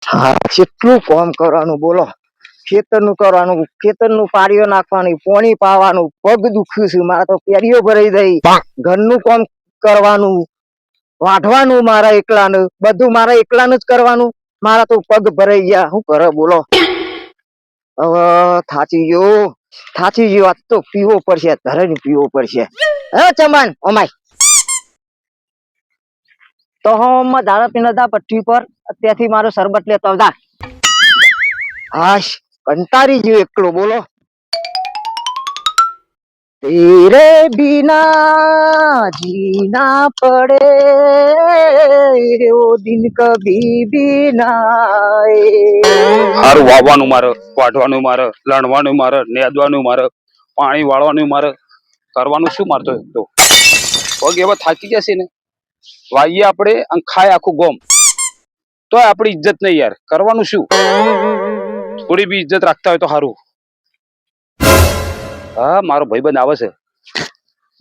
હા, કેટલું કામ કરવાનું બોલો. ખેતરનું કરવાનું, ખેતરનું પાળીઓ નાખવાનું, પોણી પાવાનું, પગ દુખ્યું છે મારા તો, પેરીઓ ભરાઈ ગઈ. ઘરનું કામ કરવાનું, વાઢવાનું મારા એકલાનું, બધું મારા એકલાનું જ કરવાનું. મારા તો પગ ભરાઈ ગયા. શું કરે બોલો. હવે થાચી ગયો આજ તો પીવો પડશે, ધરે પીવો પડશે. હે ચમન ઓમાય તો હમ દાડા પીને હતા પટ્ટી પર, ત્યાંથી મારો શરબત લેતો આવતા. હાશ, કંટાળી ગયો એકલો બોલો. તેરે बिना जीना पड़े वो दिन कभी भी ना आए. હારું વાવવાનું મારે, વાઢવાનું મારે, લણવાનું મારે, નેદવાનું મારે, પાણી વાળવાનું મારે, કરવાનું શું મારતો તો પગ એવા થાકી જશે ને. વાઈએ આપણે અને ખાય આખું ગોમ તો આપણી ઇજ્જત નહીં યાર. કરવાનું શું, થોડી બી ઇજ્જત રાખતા હોય તો સારું. હા, મારો ભાઈબંધ આવે છે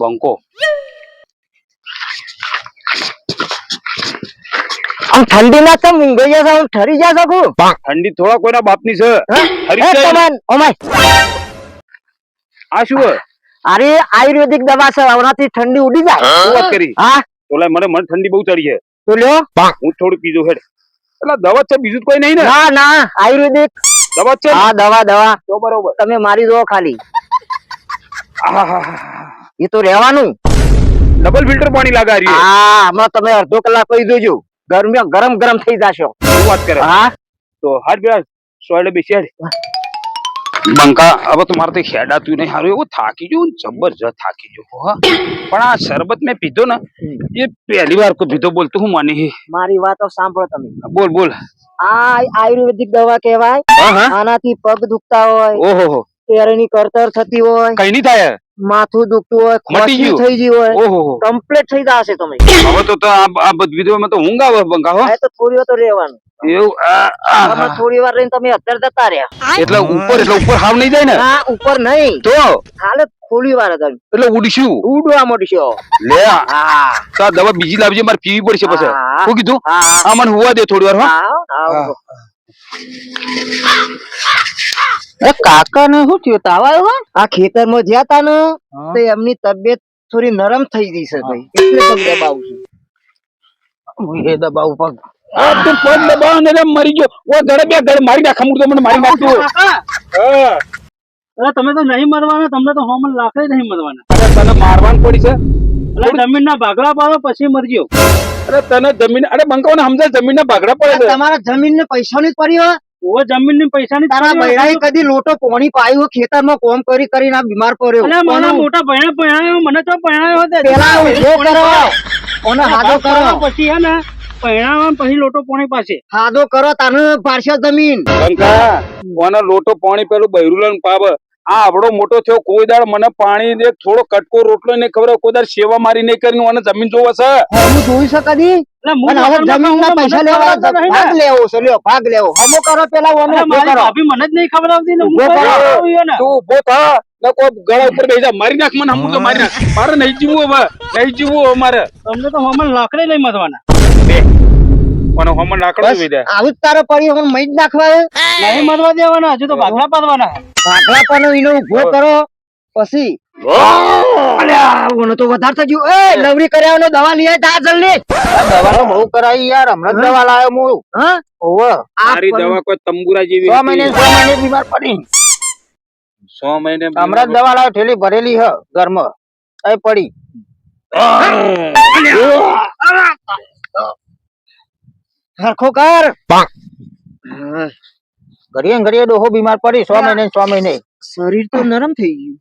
બંકો. આમ ઠંડી ના તો મૂંગઈ જશે, હું ઠરી જા શકું. ઠંડી થોડા કોઈના બાપની છે. આ શું અરે આયુર્વેદિક દવા છે, હમણાંથી ઠંડી ઉડી જાય. વાત કરી? હા તો મને ઠંડી બહુ ચડી છે. તો લ્યો હું થોડું પીજો હેડ. એટલે દવા છે, બીજું કોઈ નહીં ને? ના ના, આયુર્વેદિક દવા છે. હા દવા તો બરોબર, તમે મારી દો ખાલી. એ તો રહેવાનું. ડબલ ફિલ્ટર પાણી લાગે. હા, હમણાં તમે અડધો કલાક કહી દેજો, ગરમ થઈ જશો. શું વાત કરે? હા તો હાથ બે સોયડે બેસી હેડ. બંકા હવે તો મારે ખેડાતું નહીં. સારું એવું થાકી ગયું, જબરજસ્ત થાકી ગયું. હા, પણ આ શરબત મેં પીધો ને એ પહેલી વાર કોઈ પીધો. બોલતો હું માની. મારી વાતો સાંભળો તમે. બોલ. આ આયુર્વેદિક દવા કહેવાય. આનાથી પગ દુખતા હોય, ઓહો, પેરની કરતર થતી હોય, કઈ નહીં થાય, માથું દુખતું હોય, ખોટી થઈ ગઈ હોય, ઓહો, કમ્પ્લીટ થઈ જશે તમે. હવે તો આ બધી વિધવામાં તો ઊંઘ આવે બંકા. હો, તો થોડી વાર તો રહેવાનું. એવું થોડી વાર રહીને તમે અત્યારે જતા રહ્યા. એટલે ઉપર હાવ નહીં જાય ને? હા, ઉપર નહીં તો હાલે થોડી વાર હતા એટલે ઉડવા મળશો. લે આ દવા બીજી લાવજે, મારે પીવી પડશે. પછી શું કીધું? આ મને હોવા દે થોડી વાર. કાકા ને શું થયું? તાવ આવ્યો? આ ખેતર માં જ્યાં તા ને તો એમની તબિયત થોડી નરમ થઈ ગઈ છે ભાઈ, એટલે પગ દબાવું છું. એ દબાવું પગ. તું પગ દબાવ ને મરી ગયો. ઓ ગળે બે ગળે મારી નાખ. તો મને મારી નાખતું. તમે તો નહીં મરવાના, તમને તો હોમન લાકડે નહીં મરવાના. તને મારવાનું પડી છે. જમીન ના ભાગડા પાડો પછી મરજો. અરે તને જમીન, અરે બંકાઓને સમજાય, જમીન ના ભાગડા પડે. તમારા જમીન ને પૈસા ની પડી હોય. ઓ જમીન ની પૈસા ની. તારા બૈરાએ કદી લોટો પોણી પાયું ખેતર માં કોમ કરીને બીમાર પડ્યો. મને મોટા ભૈણા પૈણાયો, મને તો પૈણાયો હતો. પેલા ઉભો કરો અને હાદો કરો, પછી હે ને પૈણાવા પછી લોટો પોણી પાસે હાદો કરો. તાને પારશે જમીન. બંકા કોનો લોટો પાણી પેલું બૈરુલન પાવ. આ આવડો મોટો થયો, કોઈ દાડ મને પાણી દે, થોડો કટકો રોટલો નહીં ખબર, કોઈ દાડ સેવા મારી નહીં કરીને મને જમીન જોવે છે. હું જોઈ શકદી. જમીન ના પૈસા લેવા ભાગ લેવો છે. લ્યો ભાગ લેવો. હમો કરો પેલા મને જ નહીં ખબર આવતી ને. તું ઉભો થા ને કોઈ ગળા ઉપર બેસી જા. મારી નાખ મને. હમું તો મારી નાખ. મારે નહીં જીવવું હવે, નહીં જીવવું મારે. તમને તો હોમન લાકડે નહીં મરવાના. મને હોમન લાકડો જોઈ દે. આવું જ તારે પડી હવે મઈ જ નાખવા. નહીં મરવા દેવાના, હજુ તો ભાગલા પાડવાના. ભાગલા પણ એનો ઉભો કરો પછી. તો વધારે થઈ ગયું. એ લવરી કર્યા દવા લઈ આય જલ્દી. દવા તો બહુ કરાવી યાર, હમણાં દવા લાવ્યો હું. હા ઓવો, મારી દવા કોઈ તંબુરા જેવી 6 મહિને બીમાર પડી. 6 મહિને હમણાં દવા લાવ્યો, થેલી ભરેલી હ ઘરમાં એ પડી. સરખો કર. ઘડીએ ડોહો બીમાર પડી. 6 મહિને શરીર તો નરમ થઈ ગયું.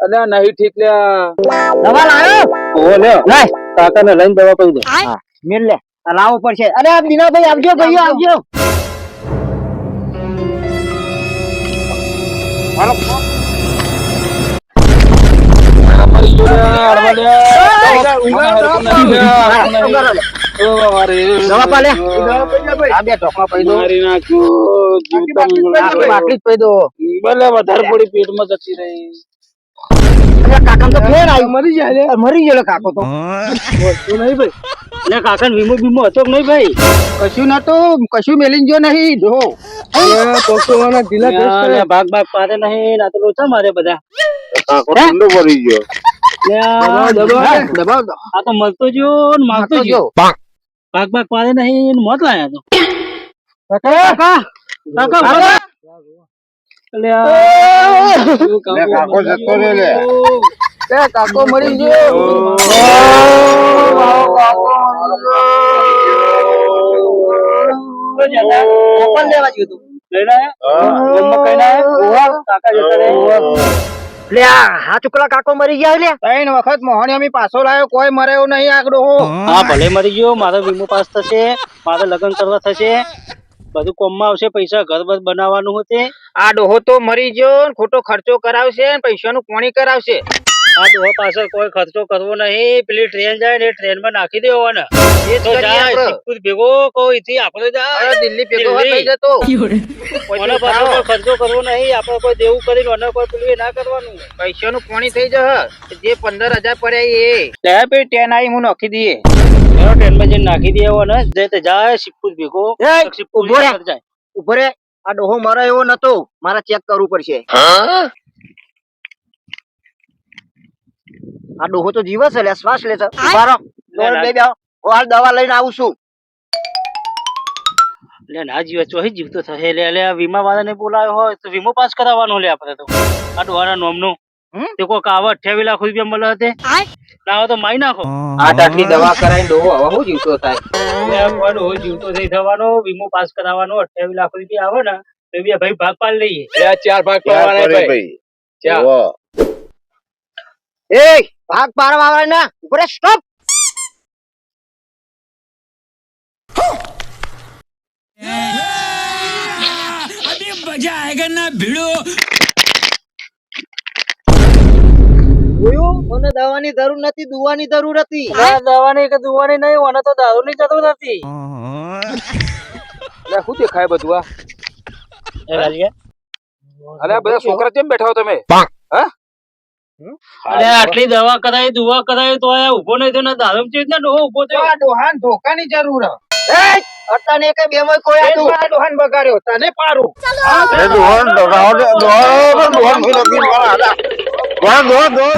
અલ્યા નહીં ઠીક લ્યા. દવા લાવ્યો? ઓ લે લાય કાકા ને લઈને દવા કહી દે. હા મેલ લે, લાવવો પડશે. અરે દીનાભાઈ આવજો, ભાઈઓ આવજો. હાલો દવા પાલે આ બે ઢોકમાં પઈ દો. મારી નાખ્યું બાટલી જ પઈ દો. ભલે વધારે પડી પેટમાં જતી રહી. અરે કાકા તો ફેર આવ્યું. મરી જાય લે. મરી ગયેલો કાકો તો. બોલતો નહીં ભાઈ. લે કાકા વીમો બીમો હતો કે નહીં ભાઈ? કશું નતું, કશું મેલીને ગયો નહીં. જો પકવાના ઢીલા લે ભાગ ભાગ પાડે નહીં ના તો લોચા મારે બધા. કાકો ઠંડો પડી ગયો. લે આ દબાવ દબાવ દો. આ તો મળતો જો ને મારતો કાકો જો. જો. ભાગ ભાગ પાડે નહીં ને મોત લાયા તો. કાકા કાકા લે લે કાકો જતો રે લે. એ કાકો મરી ગયો. કોણ લેવા ગયું તું? લઈને આયા? જમવા ખાઈને આયા? કાકા જતા રહ્યા. લે આ ચુકલા કાકો મરી ગયા લે. 3 વખત મોહણી અમે પાછો લાયો, કોઈ મરે એવું નહીં આગળ. હા ભલે મરી ગયો, મારો વીમો પાસ થશે, મારે લગ્ન કરવા થશે, બધું કોમમાં આવશે, પૈસા ઘર બર બનાવવાનું હશે. આ ડોહો તો મરી ગયો ને ખોટો ખર્ચો કરાવશે ને પૈસાનું પોણી કરાવશે. આ ડોહા પાછળ કોઈ ખર્ચો કરવો નહીં. પેલી ટ્રેન જાય ને ટ્રેન માં નાખી દેવાના. એ જ તો કરીએ જાય આપણે. સિક્કુર ભેગો કોઈ થી આપણે જાય દિલ્હી ભેગો હોત થઈ જતો. મને પાછો કોઈ ખર્ચો કરવો નહીં. આપણે કોઈ દેવું કરીને અને કોઈ પેલું એ ના કરવાનું. પૈસાનું પોણી થઈ જશે. જે 15,000 પડ્યા એ લે ભાઈ 10 આવી હું નાખી દઈએ. એનો ટ્રેન માં જઈને નાખી દેવાના. જે તે જાય સિક્કુર ભેગો સિક્કુર ઉભો રે. જાય. ઉભો રે. આ ડોહો મરે એવો નતો, મારે ચેક કરવું પડશે. આ ડોહો તો જીવે છે લે, શ્વાસ લે છે. ઉભા રહો. દોડ લઈ જાઓ. હું હાલ દવા લઈને આવું છું. લે ના જીવે ચોહી જીવતો થશે. લે લે વીમા વાળાને બોલાયો હોય તો વીમો પાસ કરાવવાનો લે આપણે તો. આ ડોહાના નોમનું તે કોક આવા 28 લાખ રૂપિયા મળે હતે. ના હોય તો મારી નાખો. આટલી દવા કરાઈને ડોહો હવે હું જીવતો થાય. લે કોઈ ડોહો જીવતો થઈ થવાનો, વીમો પાસ કરાવવાનો, 28 લાખ રૂપિયા આવે ને તો બે ભાઈ ભાગ પાડી લઈએ. 4 ભાગ પાડવાના ભાઈ. એ ભાગ પાડવા આવે ને. ઉભો રે. સ્ટોપ. મને દવાની જરૂર નથી, દુવાની જરૂર હતી. દવાની કે દુવાની નહીં, મને તો દારૂ ની જરૂર નથી. શું દેખાય બધું આ? એ લાલિયા, અરે આ બધા છોકરા કેમ બેઠા હો તમે? અરે આટલી દવા કરાવી દુવા કરાવી તો આ ઉભો નહીં થયો ને દારૂ ચીજ ને ડોહો ઉભો થયો. ડોહાન ધોકાની જરૂર હે. અતાને કે બે માં કોઈ આડું ડોહાન બગાડ્યો તને પારું. એ દોહન દોહન દોહન દોહન દોહન દોહન દોહન